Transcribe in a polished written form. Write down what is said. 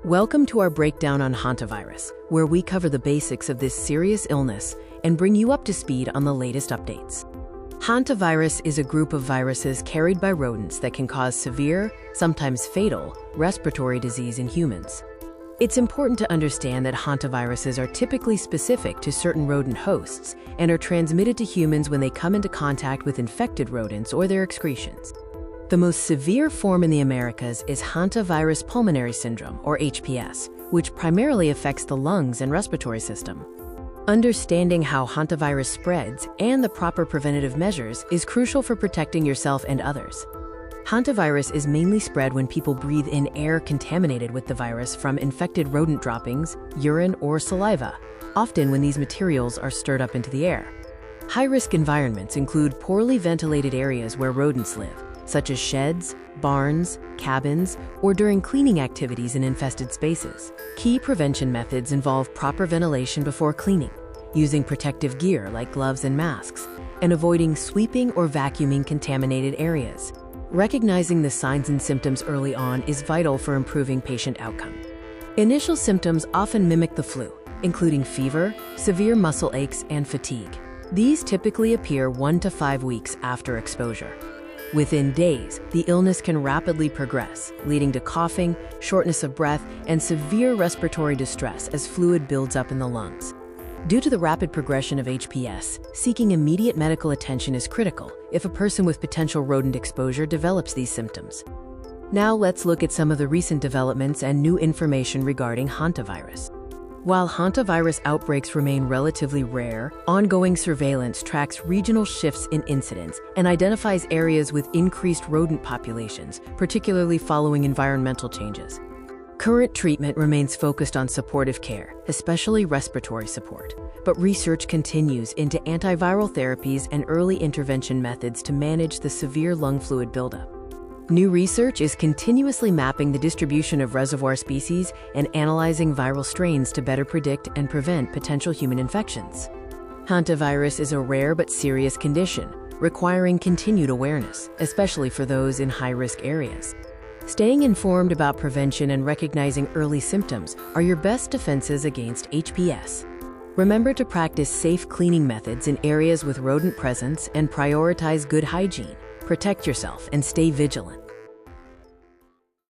Welcome to our breakdown on hantavirus, where we cover the basics of this serious illness and bring you up to speed on the latest updates. Hantavirus is a group of viruses carried by rodents that can cause severe, sometimes fatal, respiratory disease in humans. It's important to understand that hantaviruses are typically specific to certain rodent hosts and are transmitted to humans when they come into contact with infected rodents or their excretions. The most severe form in the Americas is hantavirus pulmonary syndrome, or HPS, which primarily affects the lungs and respiratory system. Understanding how hantavirus spreads and the proper preventative measures is crucial for protecting yourself and others. Hantavirus is mainly spread when people breathe in air contaminated with the virus from infected rodent droppings, urine, or saliva, often when these materials are stirred up into the air. High-risk environments include poorly ventilated areas where rodents live, such as sheds, barns, cabins, or during cleaning activities in infested spaces. Key prevention methods involve proper ventilation before cleaning, using protective gear like gloves and masks, and avoiding sweeping or vacuuming contaminated areas. Recognizing the signs and symptoms early on is vital for improving patient outcome. Initial symptoms often mimic the flu, including fever, severe muscle aches, and fatigue. These typically appear 1 to 5 weeks after exposure. Within days, the illness can rapidly progress, leading to coughing, shortness of breath, and severe respiratory distress as fluid builds up in the lungs. Due to the rapid progression of HPS, seeking immediate medical attention is critical if a person with potential rodent exposure develops these symptoms. Now let's look at some of the recent developments and new information regarding hantavirus. While hantavirus outbreaks remain relatively rare, ongoing surveillance tracks regional shifts in incidence and identifies areas with increased rodent populations, particularly following environmental changes. Current treatment remains focused on supportive care, especially respiratory support, but research continues into antiviral therapies and early intervention methods to manage the severe lung fluid buildup. New research is continuously mapping the distribution of reservoir species and analyzing viral strains to better predict and prevent potential human infections. Hantavirus is a rare but serious condition, requiring continued awareness, especially for those in high-risk areas. Staying informed about prevention and recognizing early symptoms are your best defenses against HPS. Remember to practice safe cleaning methods in areas with rodent presence and prioritize good hygiene. Protect yourself and stay vigilant.